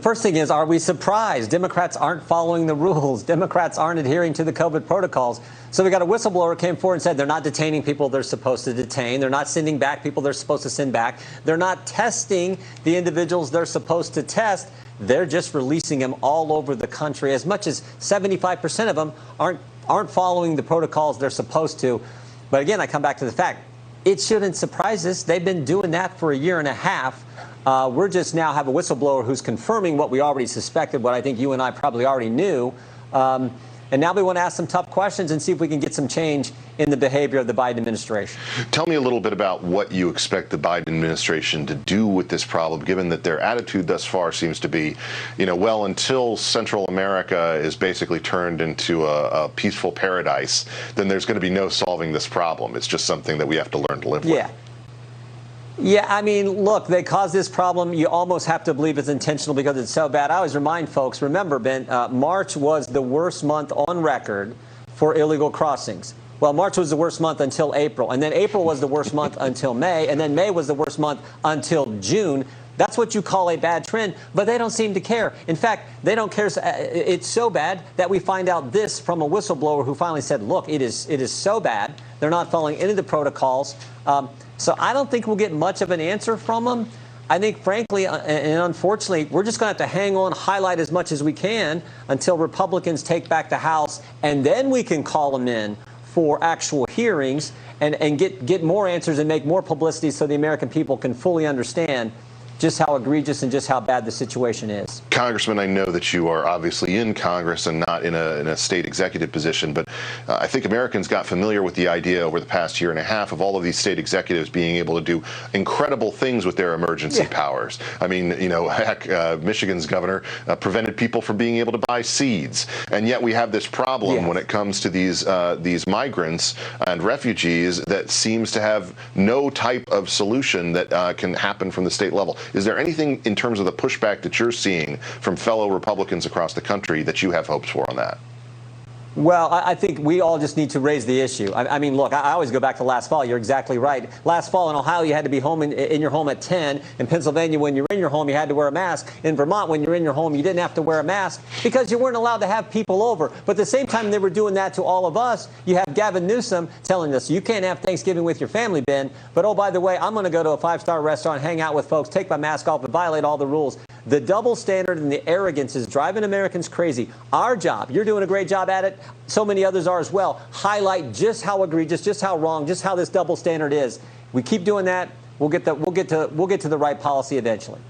First thing is, are we surprised? Democrats aren't following the rules. Democrats aren't adhering to the COVID protocols. So we got a whistleblower came forward and said they're not detaining people they're supposed to detain. They're not sending back people they're supposed to send back. They're not testing the individuals they're supposed to test. They're just releasing them all over the country. As much as 75% of them aren't following the protocols they're supposed to. But again, I come back to the fact, it shouldn't surprise us. They've been doing that for a year and a half. We're just now have a whistleblower who's confirming what we already suspected, what I think you and I probably already knew. And now we want to ask some tough questions and see if we can get some change in the behavior of the Biden administration. Tell me a little bit about what you expect the Biden administration to do with this problem, given that their attitude thus far seems to be, well, until Central America is basically turned into a peaceful paradise, then there's going to be no solving this problem. It's just something that we have to learn to live with. Yeah, I mean, look, they caused this problem. You almost have to believe it's intentional because it's so bad. I always remind folks, remember, Ben, March was the worst month on record for illegal crossings. Well, March was the worst month until April, and then April was the worst month until May, and then May was the worst month until June. That's what you call a bad trend, but they don't seem to care. In fact, they don't care. It's so bad that we find out this from a whistleblower who finally said, look, it is so bad. They're not following any of the protocols. So I don't think we'll get much of an answer from them. I think, frankly, and unfortunately, we're just going to have to hang on, highlight as much as we can until Republicans take back the House, and then we can call them in for actual hearings and get more answers and make more publicity so the American people can fully understand just how egregious and just how bad the situation is. Congressman, I know that you are obviously in Congress and not in a state executive position, but I think Americans got familiar with the idea over the past year and a half of all of these state executives being able to do incredible things with their emergency powers. I mean, heck, Michigan's governor prevented people from being able to buy seeds, and yet we have this problem when it comes to these migrants and refugees that seems to have no type of solution that can happen from the state level. Is there anything in terms of the pushback that you're seeing from fellow Republicans across the country that you have hopes for on that? Well, I think we all just need to raise the issue. I mean, look, I always go back to last fall. You're exactly right. Last fall in Ohio, you had to be home in your home at 10. In Pennsylvania, when you're in your home, you had to wear a mask. In Vermont, when you're in your home, you didn't have to wear a mask because you weren't allowed to have people over. But at the same time they were doing that to all of us, you have Gavin Newsom telling us, you can't have Thanksgiving with your family, Ben. But, oh, by the way, I'm going to go to a five-star restaurant, hang out with folks, take my mask off, and violate all the rules. The double standard and the arrogance is driving Americans crazy. Our job, you're doing a great job at it, so many others are as well, highlight just how egregious, just how wrong, just how this double standard is. We keep doing that, we'll get to the right policy eventually.